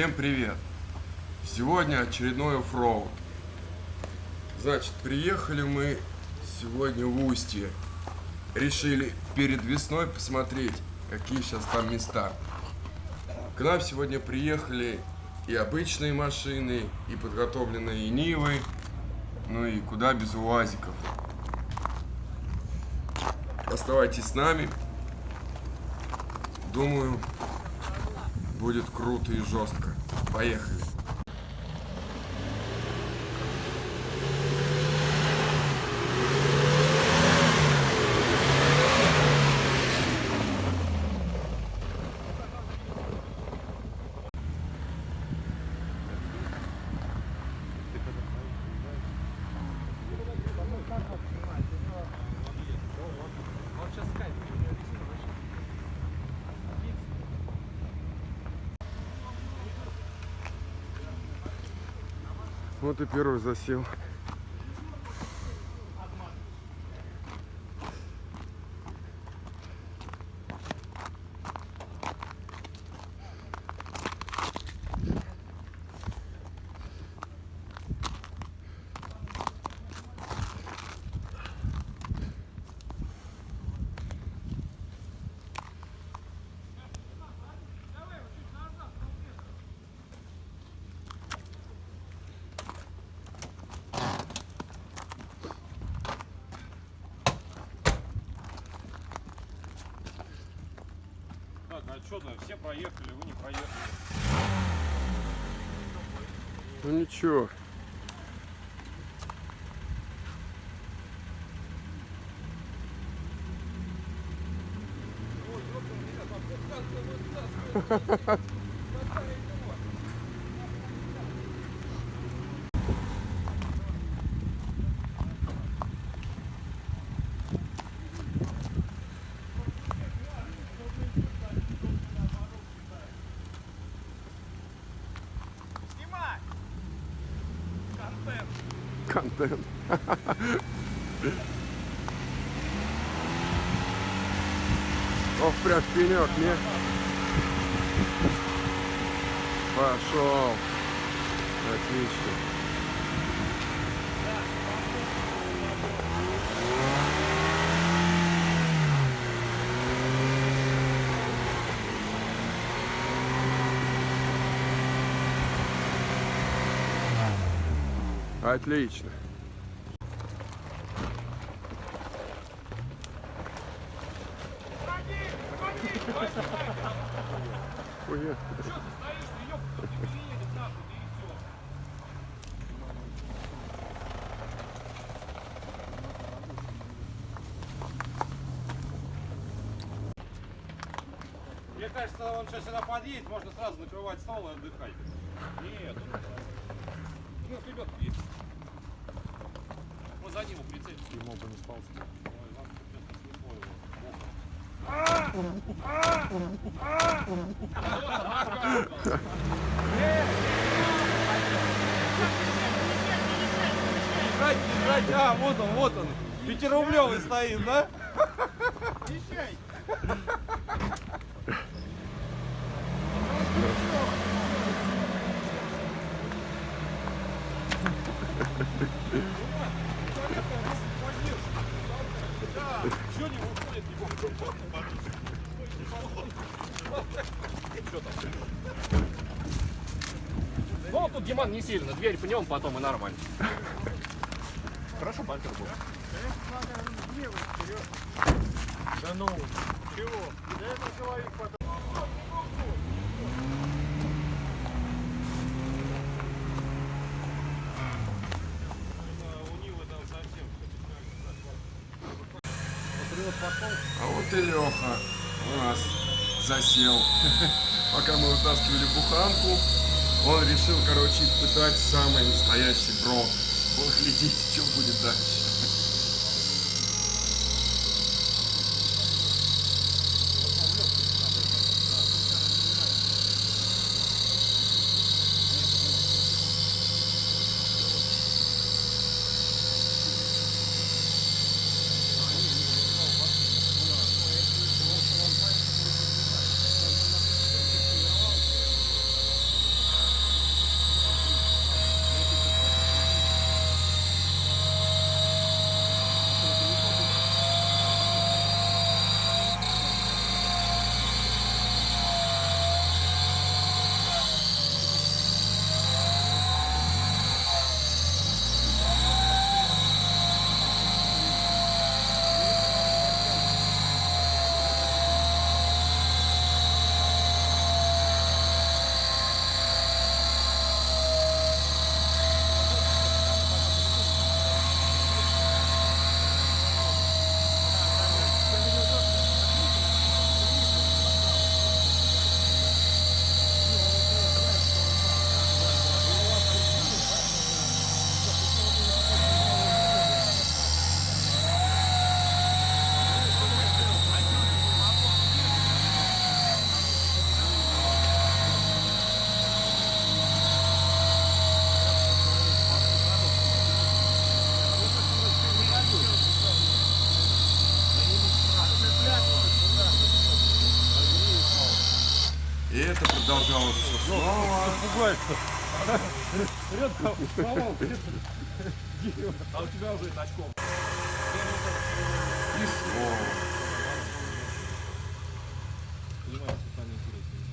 Всем привет! Сегодня очередной оффроуд. Значит, приехали мы сегодня в Устье. Решили перед весной посмотреть, какие сейчас там места. К нам сегодня приехали и обычные машины, и подготовленные Нивы, ну и куда без УАЗиков. Оставайтесь с нами. Думаю, будет круто и жестко. Поехали. Вот и первый засел. А что-то все проехали, вы не проехали. Ну ничего. Контент. Ох, прям в пенек, не? Пошел. Отлично. Отлично. Ой, Мне кажется, он сейчас сюда подъедет, можно сразу накрывать стол и отдыхать. Нет, ну вперед есть. Мы за ним прицепимся. Ему бы не спался. Ой, ладно, сейчас слепой его. А, вот он. 5-рублевый стоит, да? Езжай. Что не выходит, не Ну, тут Диман не сильно, дверь пнем потом и нормально. Хорошо, бампер был. Да ну, чего? Да это человек потом. А вот и Леха у нас засел. Пока мы вытаскивали буханку, он решил, короче, испытать самый настоящий брод. Поглядите, что будет дальше. пожалуйста, снова. Пугает-то. А у тебя уже это очком. И снова. Понимаете, сами интереснее.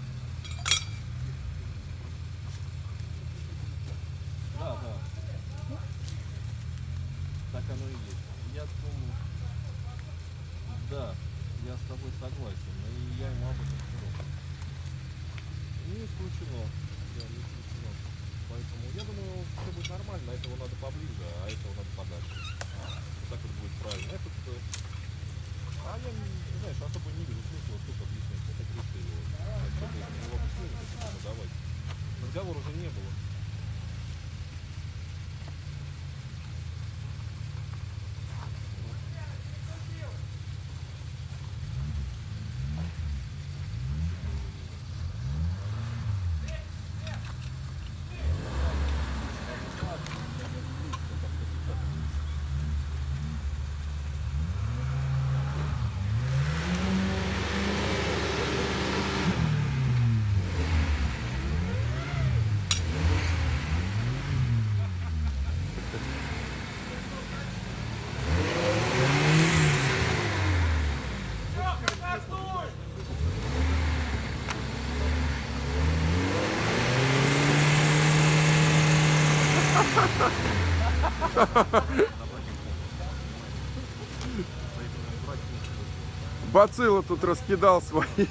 Да, да. Так оно и есть. Я думаю, да, я с тобой согласен, и я ему об этом сказал. Не исключено. Да, не исключено. Поэтому я думаю, все будет нормально, этого надо поближе, а этого надо подальше. Вот так вот будет правильно. Этот, а я, знаешь, особо не вижу смысла тут объяснять, это решили. Что-то из него объяснили, то давайте. Разговора уже не было. Бацилла тут раскидал свои.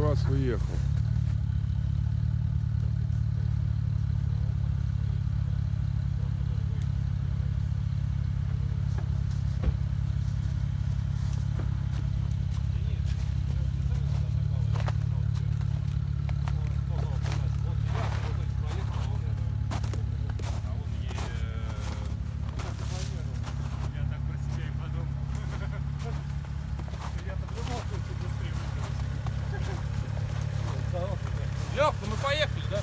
вас уехал. Лёх, ну мы поехали, да?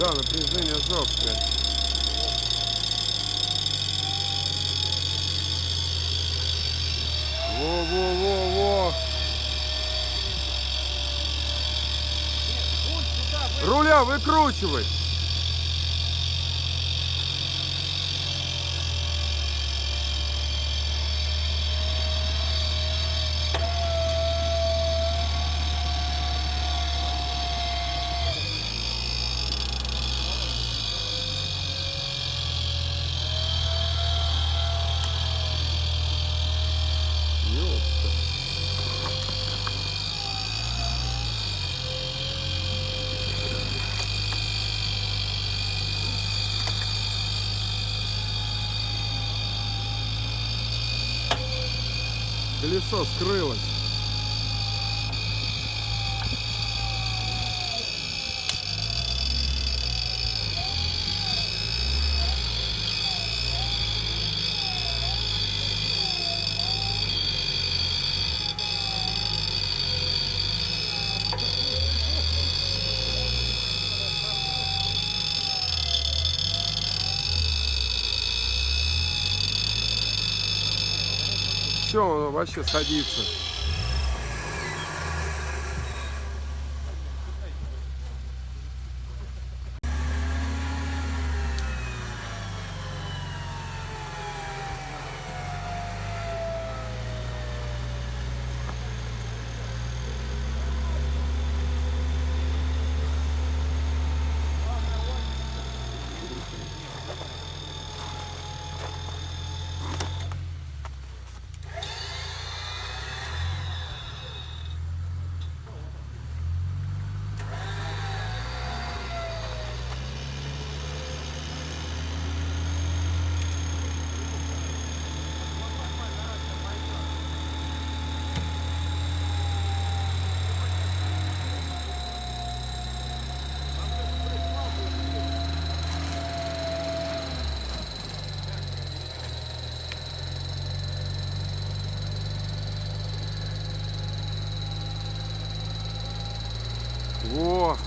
Да, напряжение жесткое. Во-во-во-во. Руля выкручивай. Ёпта. Колесо скрылось. еще он вообще садится. Во!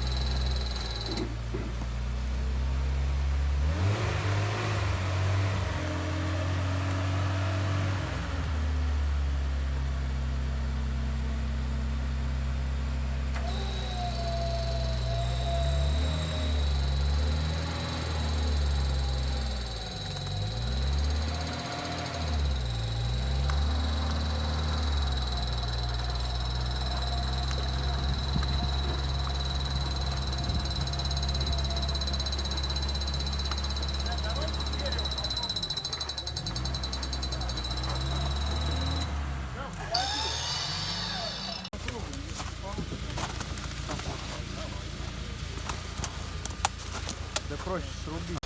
Да проще срубить.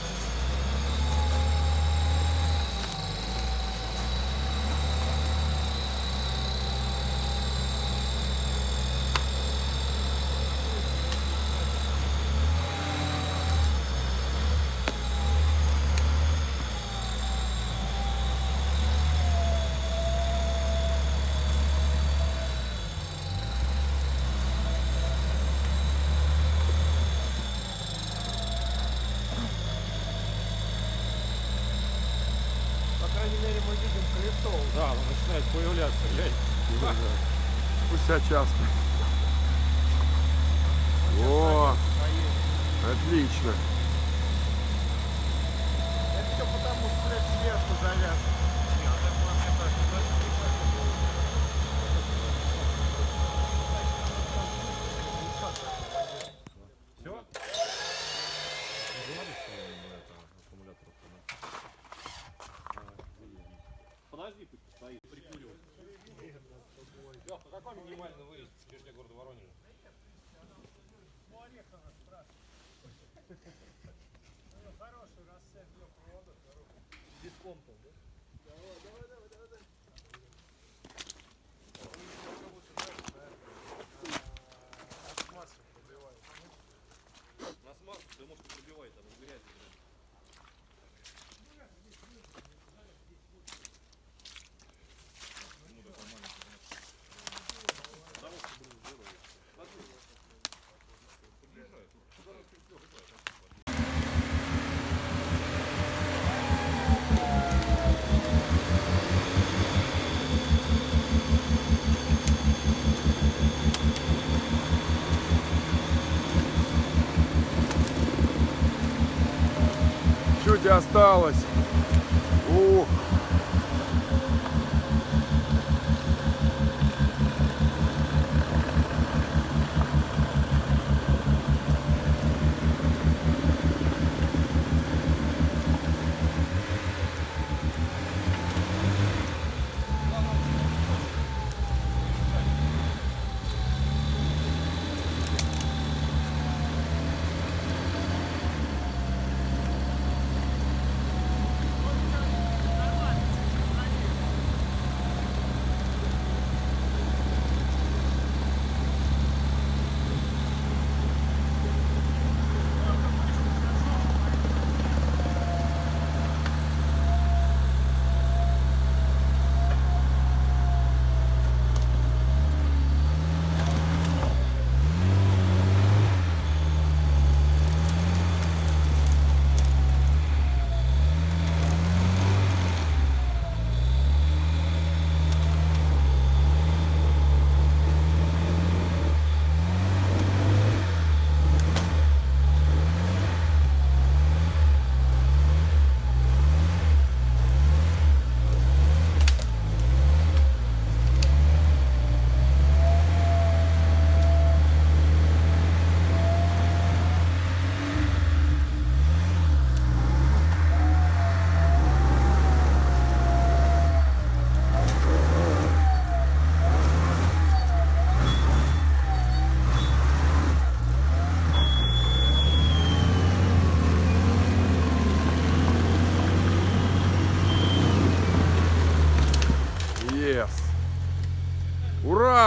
По крайней мере, мы видим колесо. Да, оно начинает появляться, глянь. Спустя час. О, отлично. Это все потому, что, блядь, сверху завязано. Все? Подожди, пусть постоит, прикуривай. Лёха, какой минимальный выезд в черте города Воронежа? Дисконтом, да? На смазку ты можешь пробивать, там в грязи. Ну, такой маленький, дорожка будет здоровье. Подъезжай, Чуть осталось. Ух.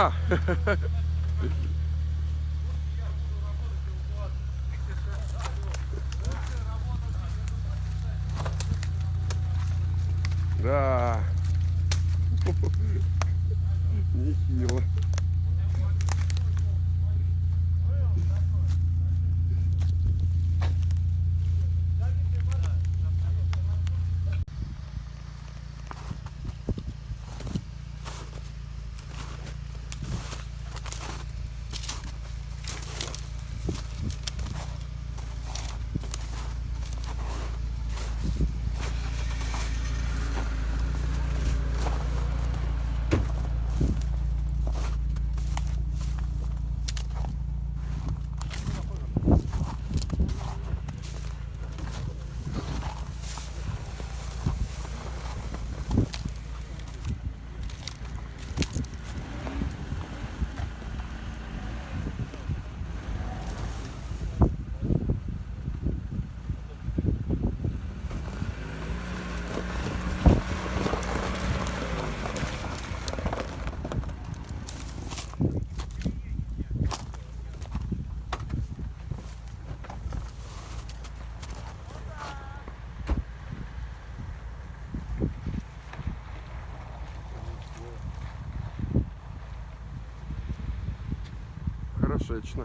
Да. Да. Нехило. Хорошечно.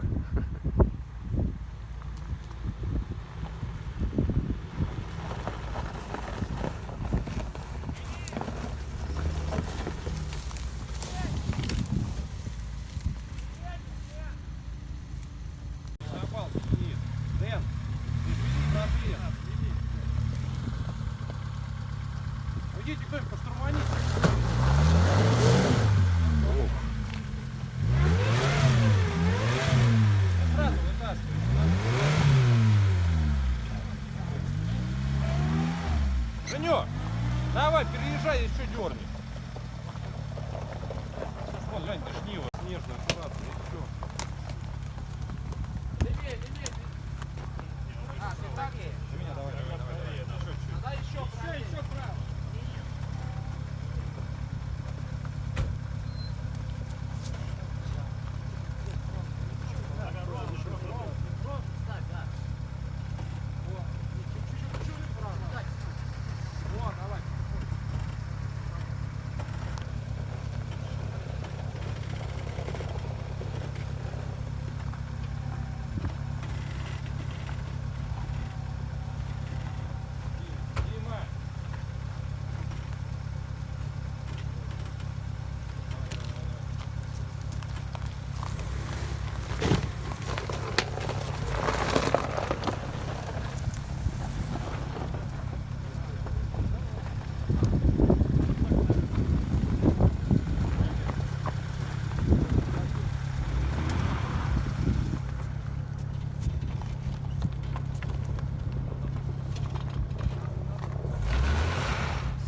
Запал, нет. Дэн, извини, пробей. Уйдите кто-нибудь поштурманите. Сразу вытаскивай. Женек, давай, переезжай, еще дерни. Сейчас, вон, глянь, ты шнива, нежно, аккуратно, и все. За меня давай. Еще право.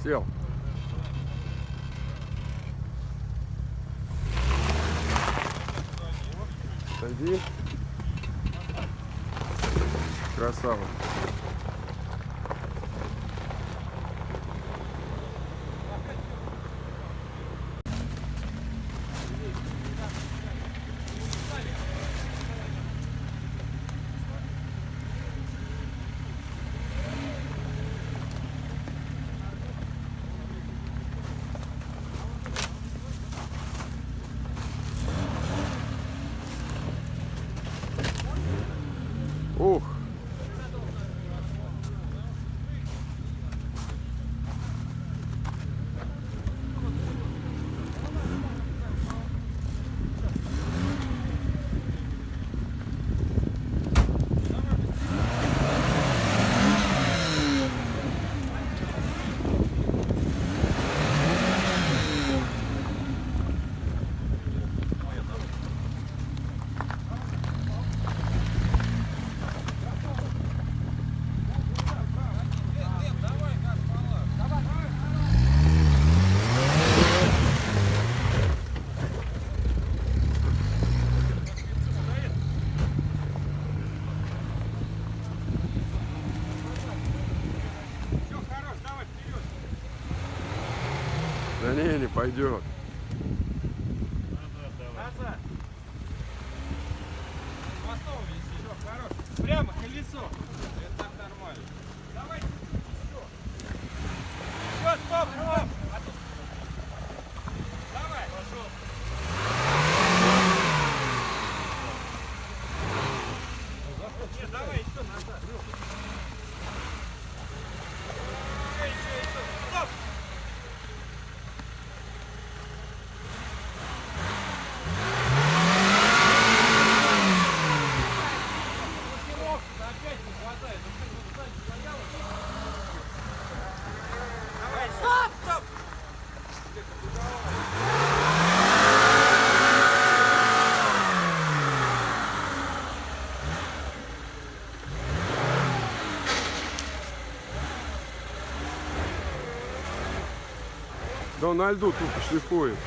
Сел. Сади. Красава. Ух. Да не пойдет. Да, назад. Хвостом виси. Все, хорош. Прямо колесо. Это так нормально. Давайте еще. Все, стоп, стоп. А тут... Давай. Пошел. Нет, давай еще назад. Еще. Стоп. Опять не хватает. Давай, стоп! Да он на льду тут шлифует.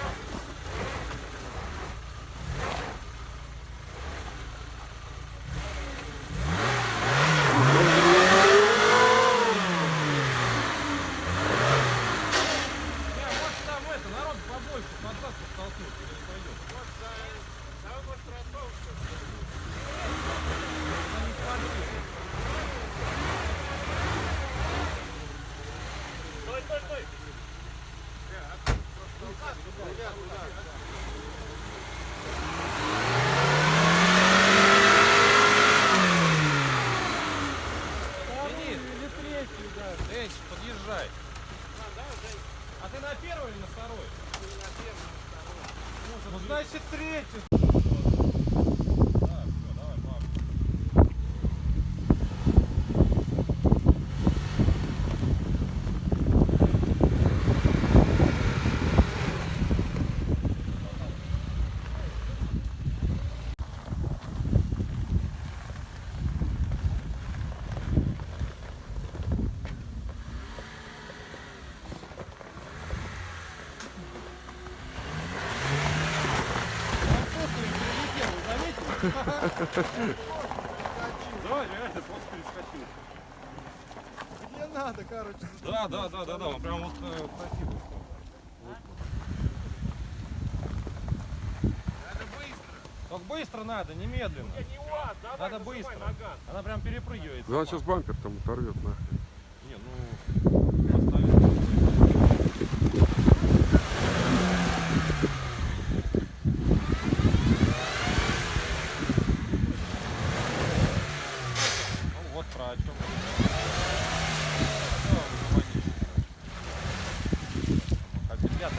Подъезжай. А ты на первый или на второй? На первый, на второй. Ну, значит, третий. Да, все, давай, папа. Давай, реально, просто перескочил. Мне надо, короче. Да, он прям вот красиво. Надо быстро. Только быстро надо, немедленно. Не у вас, давай, надо быстро. Она прям перепрыгивает. Да он сейчас бампер там оторвет нахрен. Не, ну, оставить. Вот про о чем. Как ребята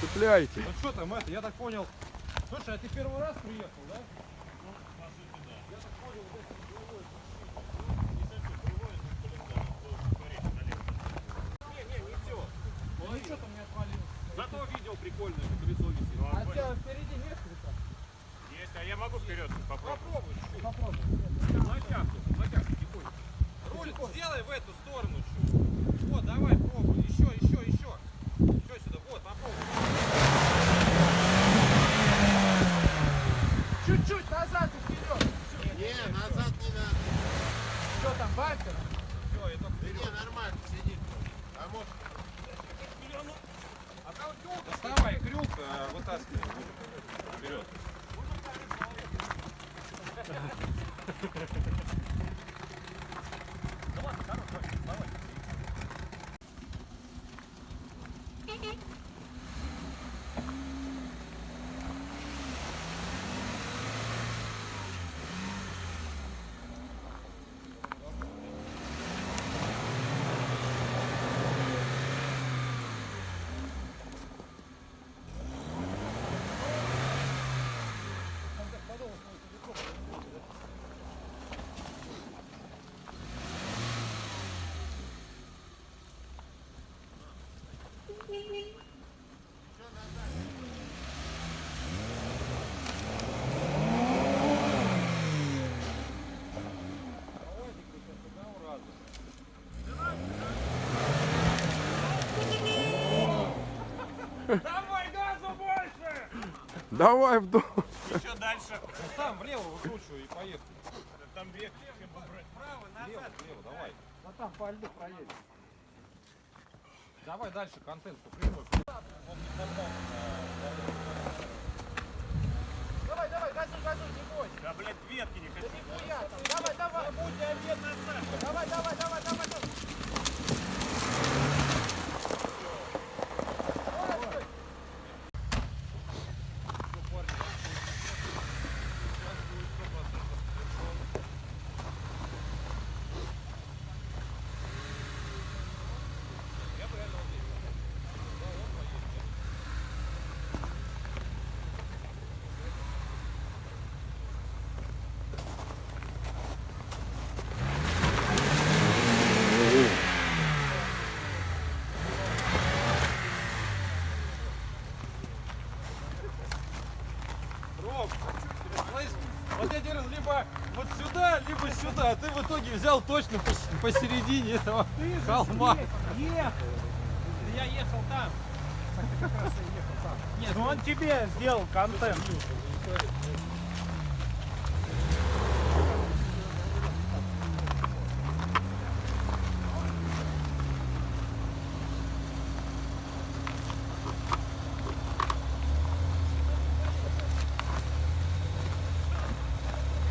Цепляйте. Ну что там это, я так понял. Слушай, а ты первый раз приехал, да? Ну, по сути, да. Я так понял, вот это другое. Не совсем другое, но, блин, да, не все. Ну что там не отвалилось? Зато видео прикольное, колесо висит. А у тебя впереди нет крюка? Есть, а я могу вперед попробовать. Попробуй. Натягивай, тихонько. Руль сделай в эту сторону чуть. Вот, давай, пробуй. Еще. Еще сюда, вот, попробуй. Чуть-чуть назад и вперед. Не, назад не надо. Что там, бампер? Все, я только вперед. Не, нормально сидит. А может, Доставай крюк, вытаскивай. Вперед. Давай газу больше! Давай в дом. И что дальше? Там влево выкручивай и поехали. Там бег. Вправо, назад. Влево, давай. А там по льду проедет. Давай дальше контент по прямой. Он не попал давай, газуй, газуй, не бойся. Да, блядь, ветки не хочу. Нихуя там. Давай, давай. Будь обед на Сашу. Давай, давай, давай, давай, давай. Ром, знаешь, вот я говорил, либо вот сюда, либо сюда, а ты в итоге взял точно посередине этого холма. Ехал. Я ехал там. Так ты как раз и ехал там. Нет, ну он тебе сделал контент.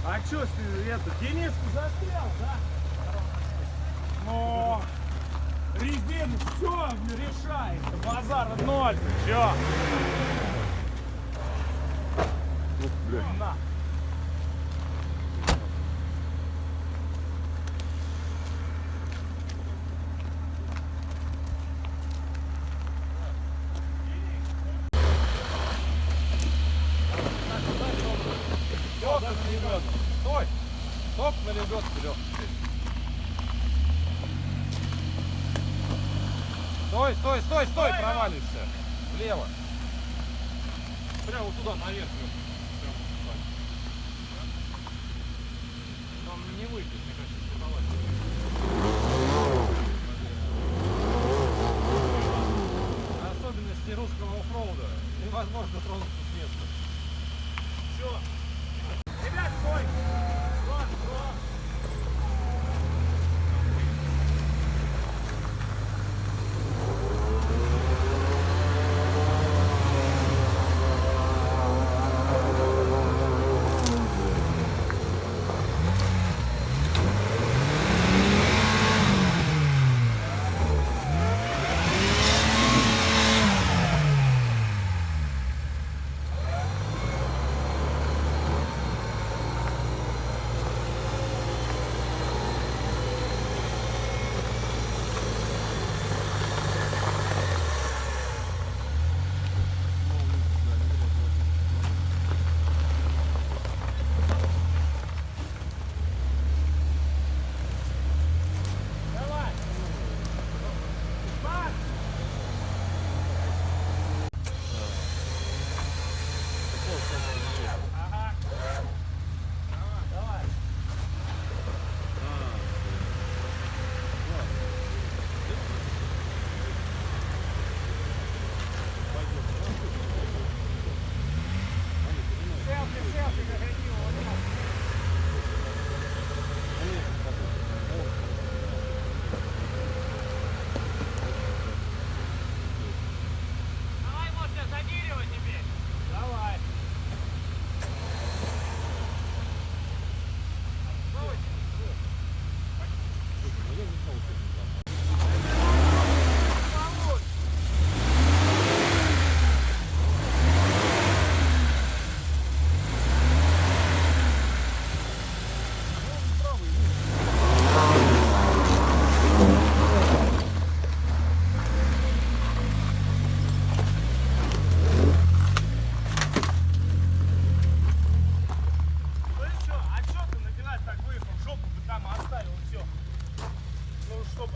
А чё ты это, Дениску застрял, да? Ну, резин все решает, базар ноль, чё? На. Стоп на лебедку. Стой! Стоп на лебедку, Лёх. Стой, стой, стой, стой, провалишься. Влево. Прямо вот туда, наверх, Лёх. Прямо вот туда. Там не выйдет, мне кажется, стартовать. Особенности русского оффроуда. Невозможно тронуться с места. Чё? Ребят, стой! Рон, Рон! Давай! Марш! Ага. Давай. Селфи, селфи, заходи, вот так. Давай, может, за дерево теперь? Давай. Ну и чё? А чё ты нафига так выехал? Жопу бы там оставил, все. Ну, чтоб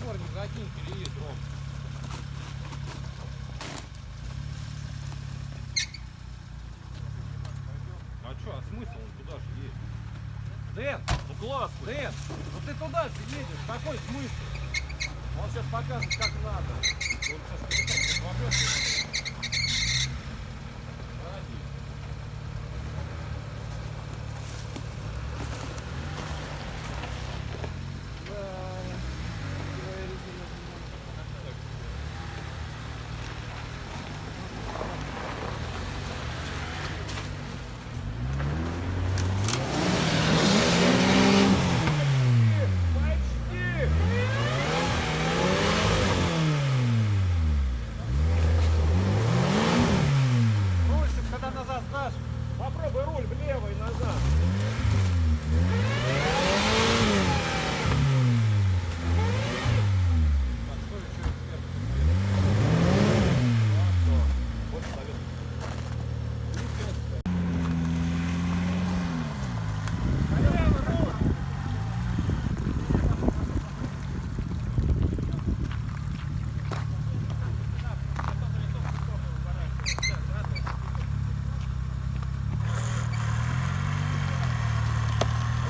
мотор не закинь, переедь, Ром. А что, а смысл он туда же едет? Дэн, Ну глаз хоть. Дэн, ну ты туда же едешь, какой смысл? Он сейчас покажет, как надо. Он сейчас перестал, вопрос не надо. Ради. Рульчик, когда назад сдашь, попробуй руль влево и назад. Так, что еще эксперт? Вот совет.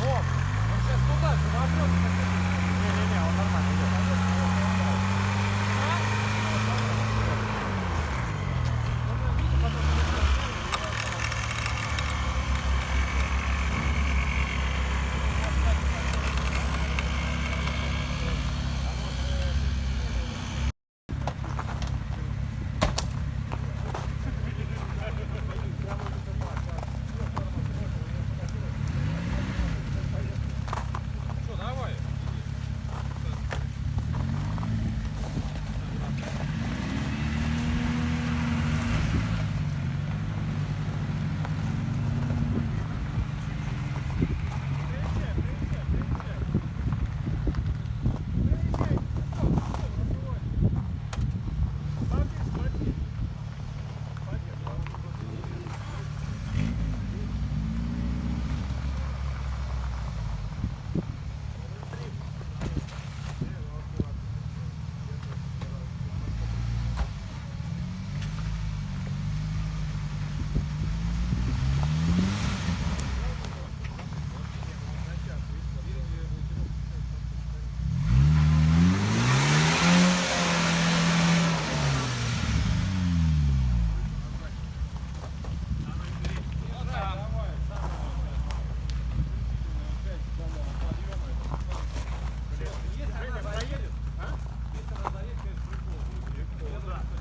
Ром, он сейчас туда же, вопрос. Не-не-не, он нормально идет. Что, давай.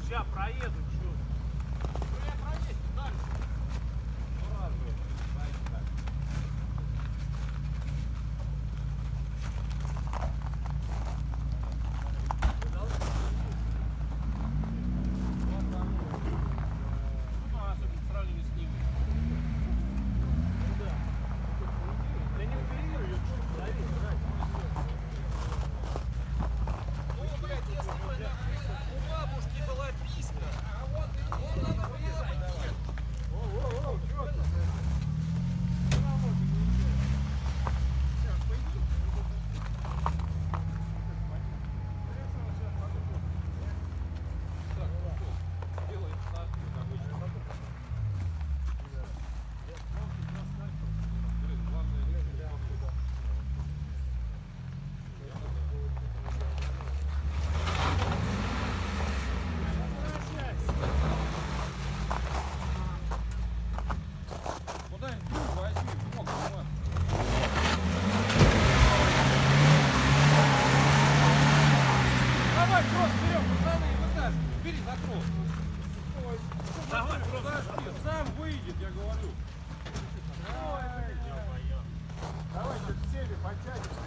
Сейчас проеду, чё? Куда-нибудь друг возьми, мог, Иван. Давай, кросс берем, пацаны, и вытаскивай. Бери за кросс. Ой, Давай, подожди, сам выйдет, я говорю. Давай, сели, подтягивай.